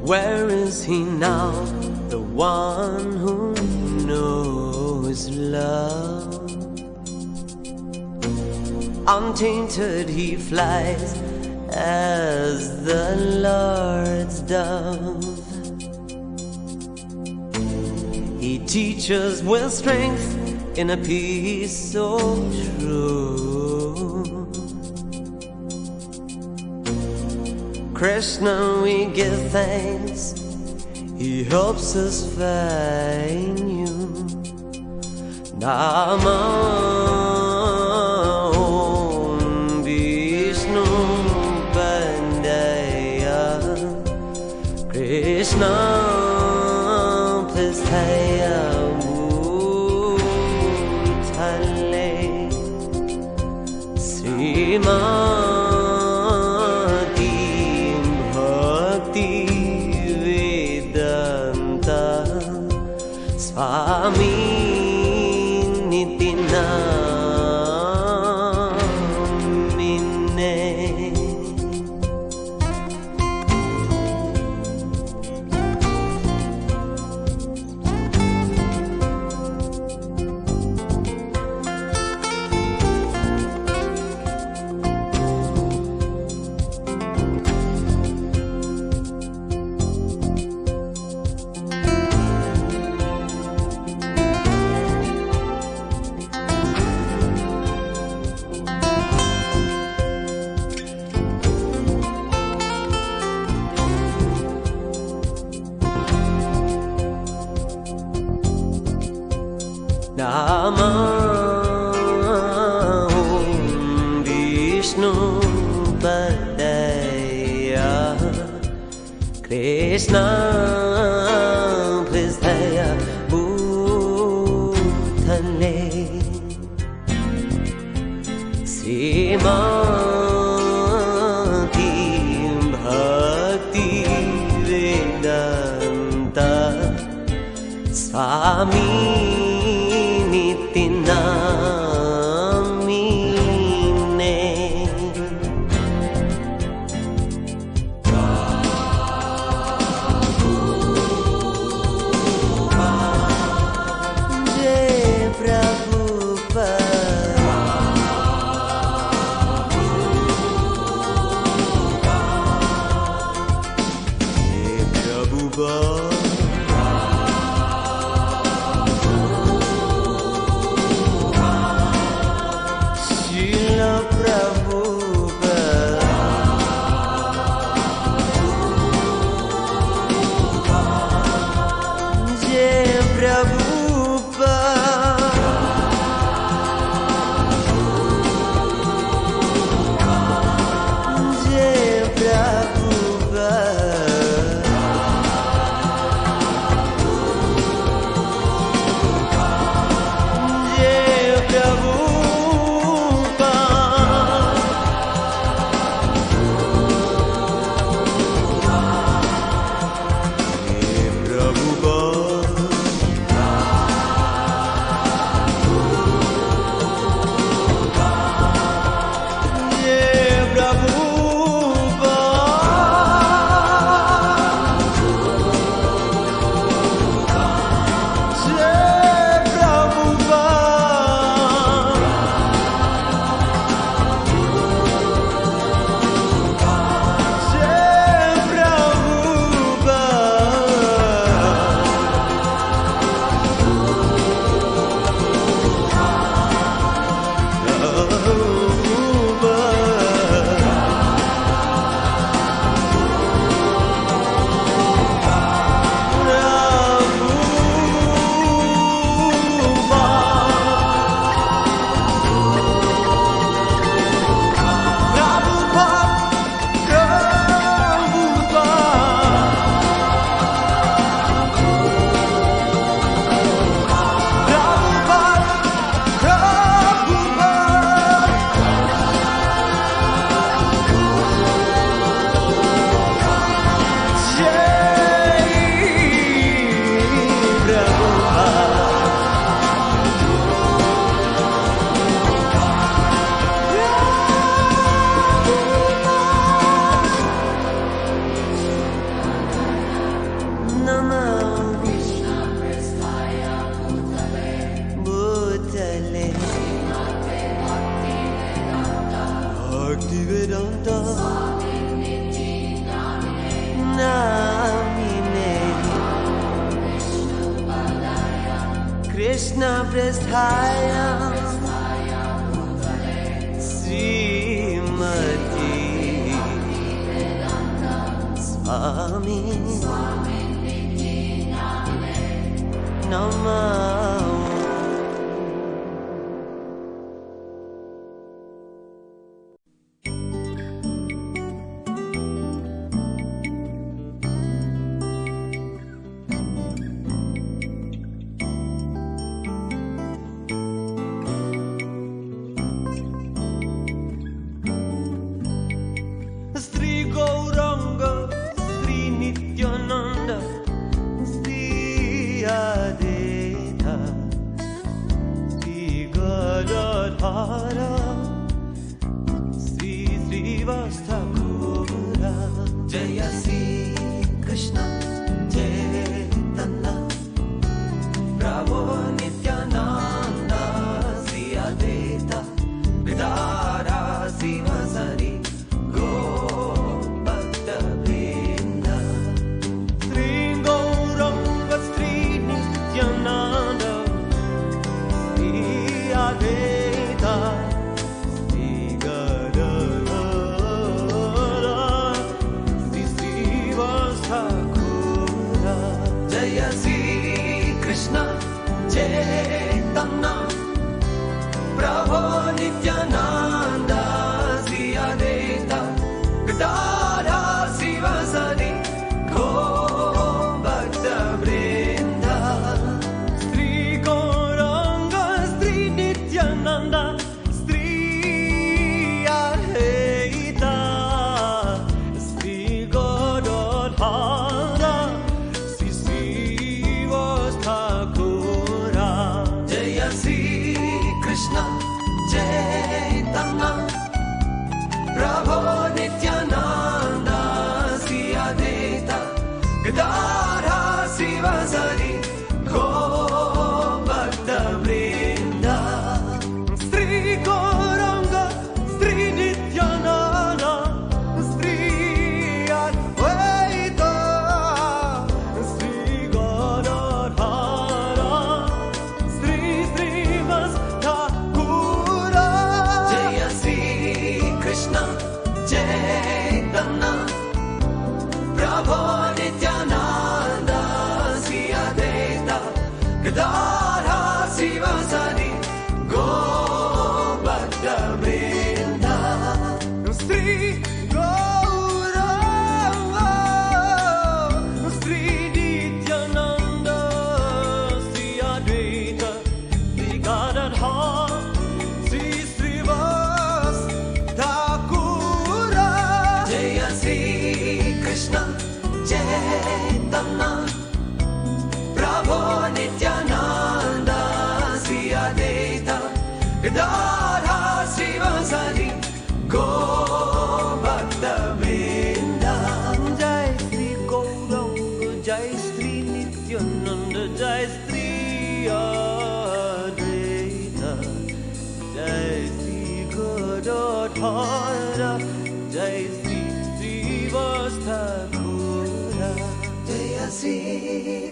Where is he now, the one who knows love? Untainted he flies as the Lord's dove. He teaches with strength in a peace so true. Krishna, we give thanks, he helps us find you. Namah Vishnu Padaya Krishna Prasthaya Bhutale Srimati Bhakti Vedanta Swami Namah Vishnu Padaya Krishna Prasthaya Bhutale Srimati Bhakti Vedanta Swami Prasthaya Srimati Swami Namah.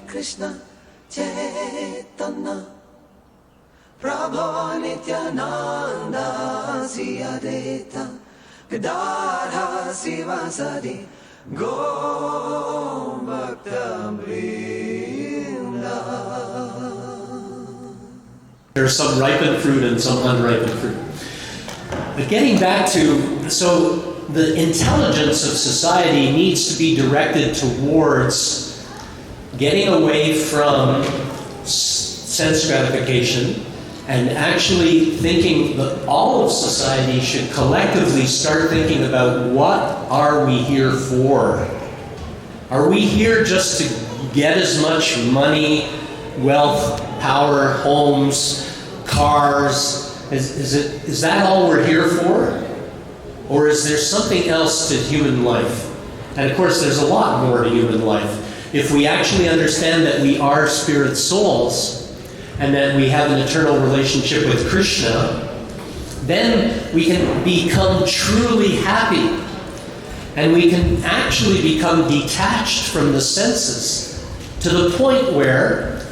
Krishna Chaitanya Prabhu Nityananda Sri Advaita Gadadha Sivasadi Go Bhakta Vrinda. There's some ripened fruit and some unripened fruit. But getting back to, so the intelligence of society needs to be directed towards getting away from sense gratification and actually thinking that all of society should collectively start thinking about what are we here for? Are we here just to get as much money, wealth, power, homes, cars? Is that all we're here for? Or is there something else to human life? And of course there's a lot more to human life. If we actually understand that we are spirit souls and that we have an eternal relationship with Krishna, then we can become truly happy. And we can actually become detached from the senses to the point where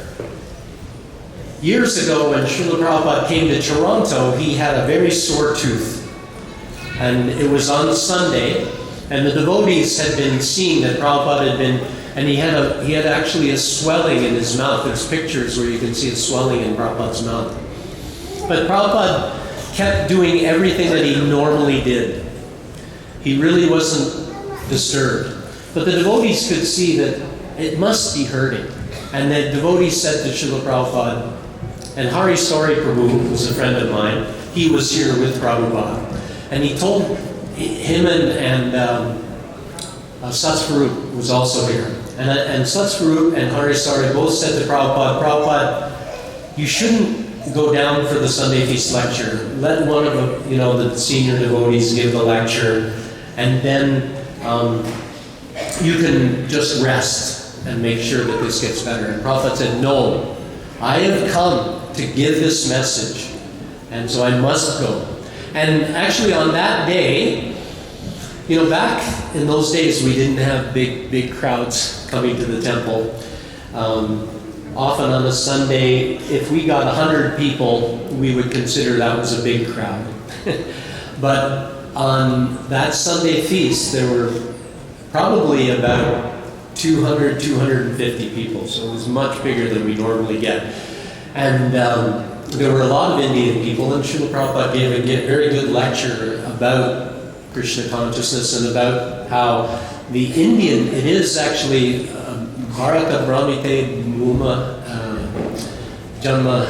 years ago when Srila Prabhupada came to Toronto, he had a very sore tooth. And it was on Sunday, and the devotees had been seeing that Prabhupada had been, and he had actually a swelling in his mouth. There's pictures where you can see a swelling in Prabhupada's mouth. But Prabhupada kept doing everything that he normally did. He really wasn't disturbed. But the devotees could see that it must be hurting. And the devotees said to Srila Prabhupada, and Hari Sori Prabhu, who was a friend of mine, he was here with Prabhupada. And he told him and Satsvarup was also here. And Satsvarup and Hari Sari both said to Prabhupada, Prabhupada, you shouldn't go down for the Sunday Feast lecture. Let one of the senior devotees give the lecture, and then you can just rest and make sure that this gets better. And Prabhupada said, no, I have come to give this message, and so I must go. And actually on that day, back in those days we didn't have big crowds coming to the temple. Often on a Sunday, if we got 100 people, we would consider that was a big crowd. But on that Sunday feast, there were probably about 200, 250 people. So it was much bigger than we normally get. And there were a lot of Indian people, and Srila Prabhupada gave a very good lecture about Krishna consciousness and about how the Indian, it is actually Bharata Brahmite Muma Janma.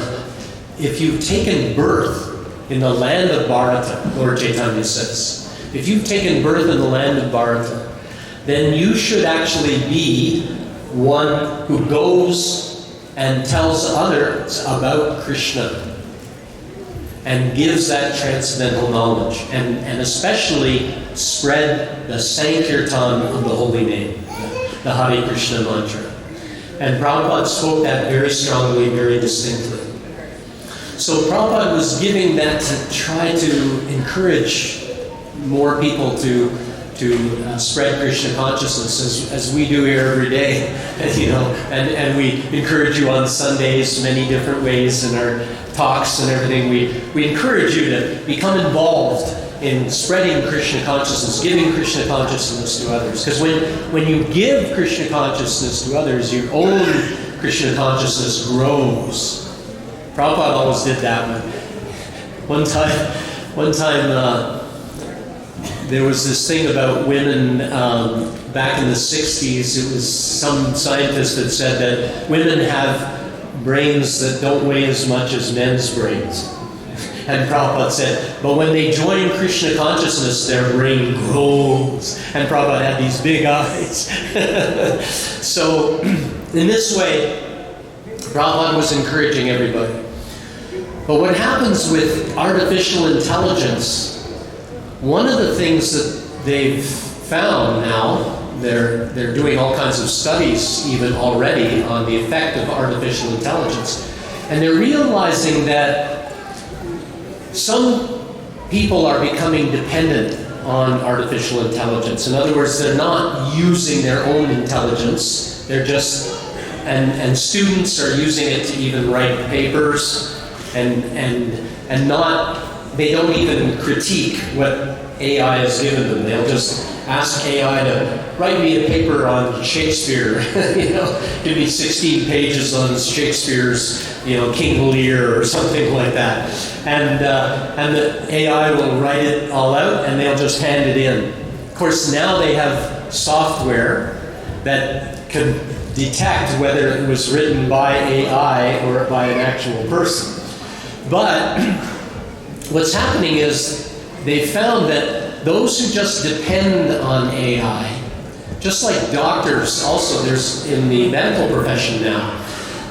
If you've taken birth in the land of Bharata, Lord Chaitanya says, if you've taken birth in the land of Bharata, then you should actually be one who goes and tells others about Krishna and gives that transcendental knowledge, and especially spread the Sankirtan of the holy name, the Hare Krishna mantra. And Prabhupada spoke that very strongly, very distinctly. So Prabhupada was giving that to try to encourage more people to spread Krishna consciousness as we do here every day, and we encourage you on Sundays many different ways in our talks and everything. We encourage you to become involved in spreading Krishna consciousness, giving Krishna consciousness to others. Because when you give Krishna consciousness to others, your own Krishna consciousness grows. Prabhupada always did that. One time there was this thing about women back in the 60s. It was some scientist that said that women have brains that don't weigh as much as men's brains. And Prabhupada said, but when they join Krishna consciousness, their brain grows. And Prabhupada had these big eyes. So in this way, Prabhupada was encouraging everybody. But what happens with artificial intelligence, one of the things that they've found now, they're doing all kinds of studies even already on the effect of artificial intelligence, and they're realizing that some people are becoming dependent on artificial intelligence. In other words, they're not using their own intelligence, they're just, and students are using it to even write papers, and not, they don't even critique what AI has given them. They'll just ask AI to write me a paper on Shakespeare. Give me 16 pages on Shakespeare's, King Lear or something like that. And the AI will write it all out, and they'll just hand it in. Of course, now they have software that can detect whether it was written by AI or by an actual person. But what's happening is they found that those who just depend on AI, just like doctors also, there's in the medical profession now,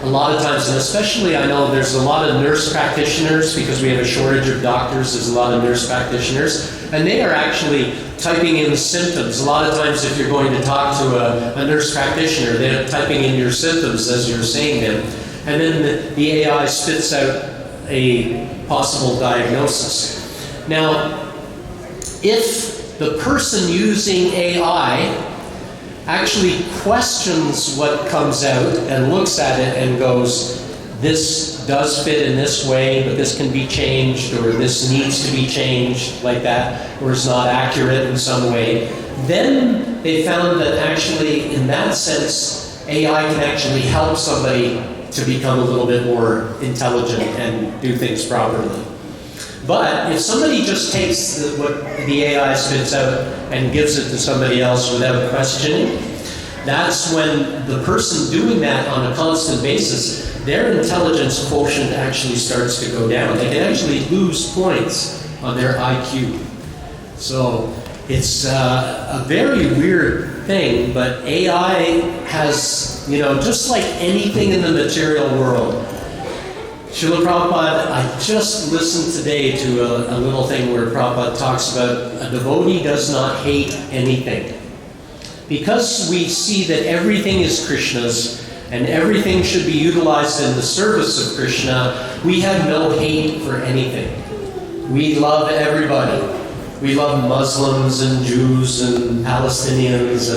a lot of times, and especially I know there's a lot of nurse practitioners, because we have a shortage of doctors, there's a lot of nurse practitioners, and they are actually typing in symptoms. A lot of times if you're going to talk to a nurse practitioner, they're typing in your symptoms as you're saying them, and then the AI spits out a possible diagnosis. Now, if the person using AI actually questions what comes out and looks at it and goes, this does fit in this way, but this can be changed, or this needs to be changed like that, or is not accurate in some way, then they found that actually, in that sense, AI can actually help somebody to become a little bit more intelligent and do things properly. But if somebody just takes what the AI spits out and gives it to somebody else without questioning, that's when the person doing that on a constant basis, their intelligence quotient actually starts to go down. They can actually lose points on their IQ. So it's a very weird thing, but AI has, just like anything in the material world. Srila Prabhupada, I just listened today to a little thing where Prabhupada talks about a devotee does not hate anything. Because we see that everything is Krishna's and everything should be utilized in the service of Krishna, we have no hate for anything. We love everybody. We love Muslims and Jews and Palestinians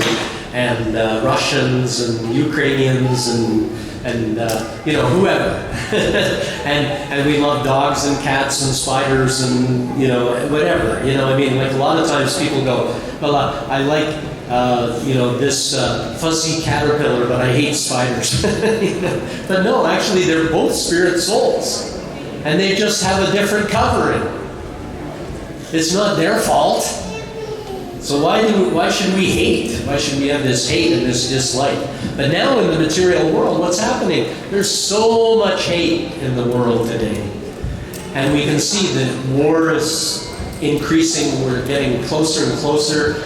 and Russians and Ukrainians and whoever. and we love dogs and cats and spiders and, whatever. Like a lot of times people go, well, I like, this fuzzy caterpillar, but I hate spiders. But no, actually they're both spirit souls. And they just have a different covering. It's not their fault. So why should we hate? Why should we have this hate and this dislike? But now in the material world, what's happening? There's so much hate in the world today. And we can see that war is increasing. We're getting closer and closer.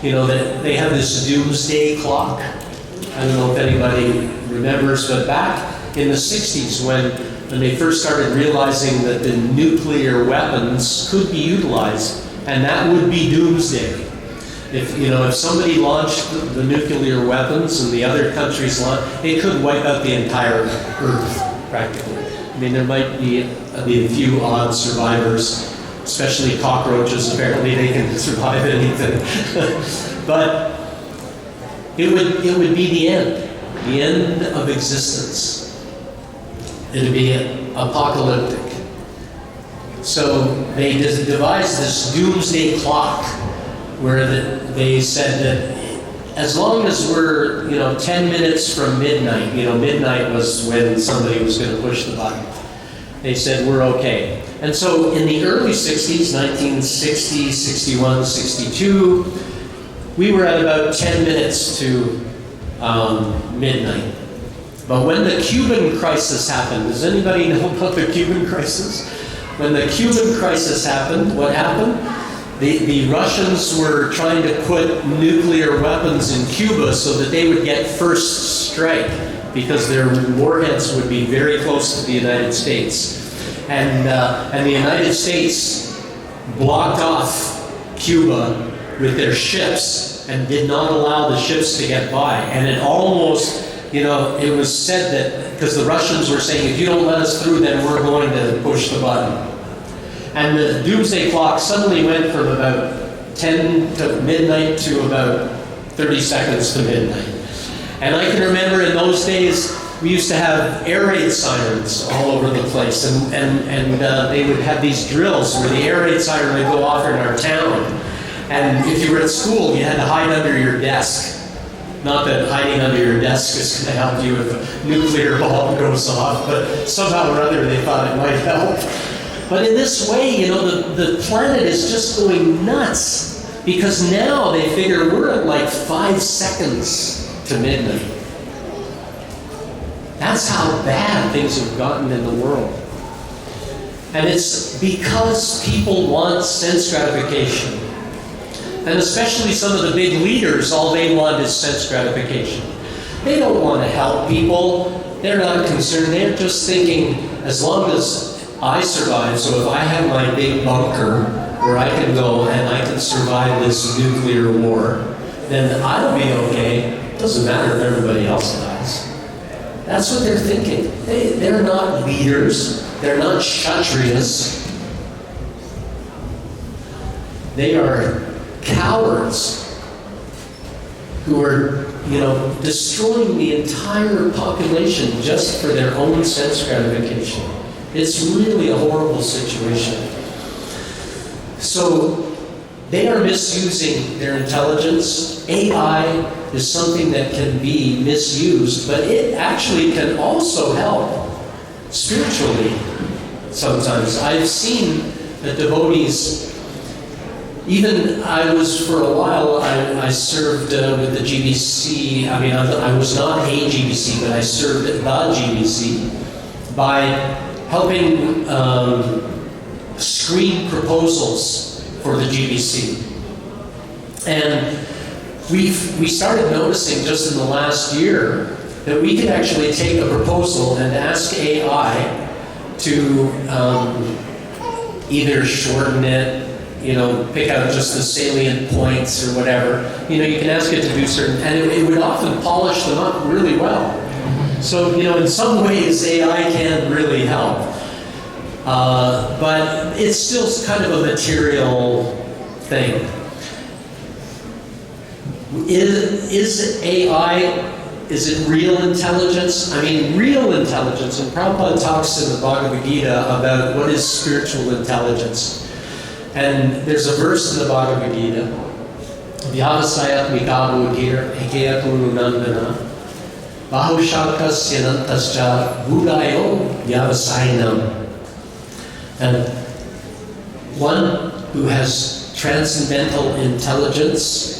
That they have this doomsday clock. I don't know if anybody remembers, but back in the 60s when they first started realizing that the nuclear weapons could be utilized, and that would be doomsday. If somebody launched the nuclear weapons and the other countries launched, it could wipe out the entire Earth, practically. There might be a few odd survivors, especially cockroaches. Apparently they can survive anything. But it would be the end of existence. It would be apocalyptic. So they devised this doomsday clock where they said that as long as we're 10 minutes from midnight, midnight was when somebody was going to push the button. They said we're okay. And so in the early 60s, 1960, 61, 62, we were at about 10 minutes to midnight. But when the Cuban crisis happened, does anybody know about the Cuban crisis? When the Cuban crisis happened, what happened? The Russians were trying to put nuclear weapons in Cuba so that they would get first strike because their warheads would be very close to the United States. And the United States blocked off Cuba with their ships and did not allow the ships to get by. And it almost, it was said that, because the Russians were saying, if you don't let us through, then we're going to push the button. And the doomsday clock suddenly went from about 10 to midnight to about 30 seconds to midnight. And I can remember in those days, we used to have air raid sirens all over the place, and they would have these drills where the air raid siren would go off in our town. And if you were at school, you had to hide under your desk. Not that hiding under your desk is going to help you if a nuclear bomb goes off, but somehow or other they thought it might help. But in this way, the planet is just going nuts, because now they figure we're at like 5 seconds to midnight. That's how bad things have gotten in the world. And it's because people want sense gratification. And especially some of the big leaders, all they want is sense gratification. They don't want to help people. They're not concerned. They're just thinking, as long as I survive, so if I have my big bunker where I can go and I can survive this nuclear war, then I'll be okay. It doesn't matter if everybody else dies. That's what they're thinking. They're not leaders. They're not kshatriyas. They are cowards who are destroying the entire population just for their own sense gratification. It's really a horrible situation. So they are misusing their intelligence. AI is something that can be misused, but it actually can also help spiritually sometimes. I've seen that devotees, even I was for a while, I served with the GBC. I mean, I was not a GBC, but I served at the GBC by helping screen proposals for the GBC. And we started noticing just in the last year that we could actually take a proposal and ask AI to either shorten it, pick out just the salient points or whatever. You can ask it to do certain, and it would often polish them up really well. So, in some ways AI can really help. But it's still kind of a material thing. Is AI, is it real intelligence? I mean, real intelligence, and Prabhupada talks in the Bhagavad Gita about what is spiritual intelligence. And there's a verse in the Bhagavad Gita, Vyavasayat Mikabudhir Hikeyakununandana Bahushakas Yanantascha Budayo Vyavasayanam. And one who has transcendental intelligence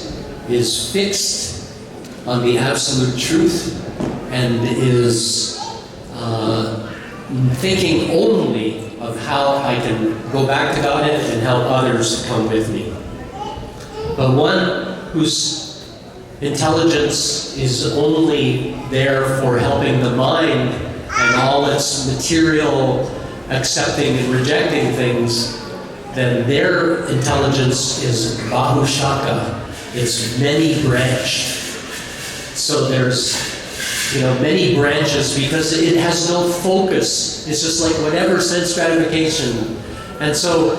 is fixed on the absolute truth and is thinking only of how I can go back to God and help others come with me. But one whose intelligence is only there for helping the mind and all its material accepting and rejecting things, then their intelligence is bahushaka. It's many branched. So there's many branches because it has no focus. It's just like whatever sense gratification. And so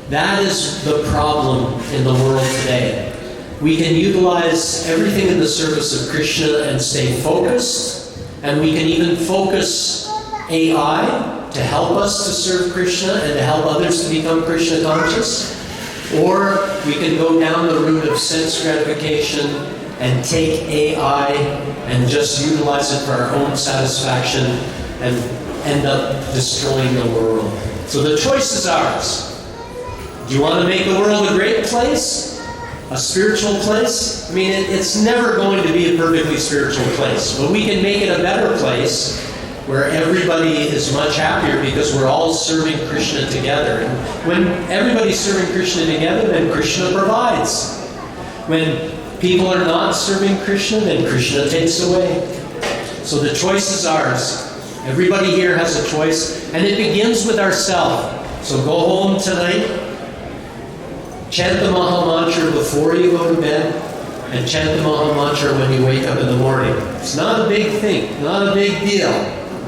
that is the problem in the world today. We can utilize everything in the service of Krishna and stay focused, and we can even focus AI to help us to serve Krishna and to help others to become Krishna conscious. Or we can go down the route of sense gratification and take AI and just utilize it for our own satisfaction and end up destroying the world. So the choice is ours. Do you want to make the world a great place? A spiritual place? I mean, it's never going to be a perfectly spiritual place, but we can make it a better place where everybody is much happier because we're all serving Krishna together. And when everybody's serving Krishna together, then Krishna provides. When people are not serving Krishna, then Krishna takes away. So the choice is ours. Everybody here has a choice, and it begins with ourselves. So go home tonight, chant the Maha Mantra before you go to bed, and chant the Maha Mantra when you wake up in the morning. It's not a big thing, not a big deal.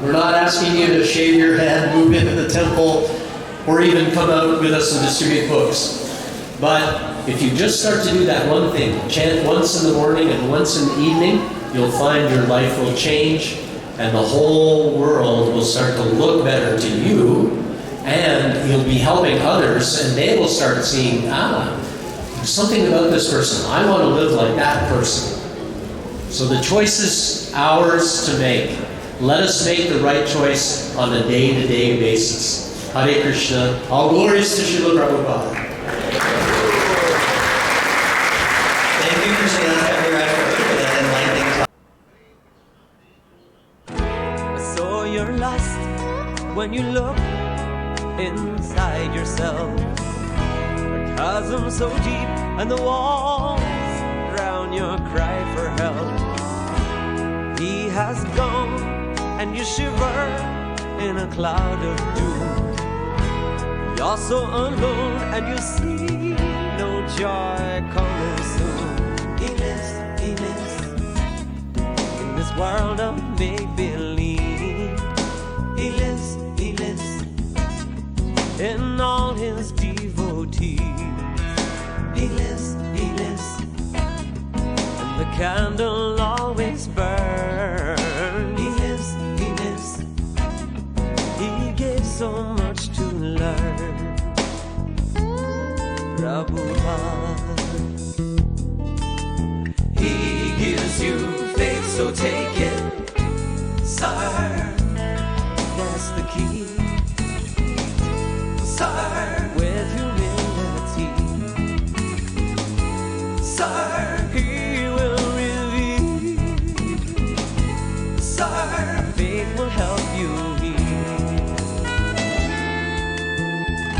We're not asking you to shave your head, move into the temple, or even come out with us and distribute books. But if you just start to do that one thing, chant once in the morning and once in the evening, you'll find your life will change and the whole world will start to look better to you, and you'll be helping others, and they will start seeing, there's something about this person. I want to live like that person. So the choice is ours to make. Let us make the right choice on a day-to-day basis. Hare Krishna. All glories to Srila Prabhupada. Thank you, Krishna. For that enlightening. I saw your lust when you look inside yourself. A chasm so deep and the walls drown your cry for help. He has gone and you shiver in a cloud of doom. You're so alone and you see no joy coming soon. He lives in this world of make-believe. He lives in all his devotees. He lives in the candle sa buhay.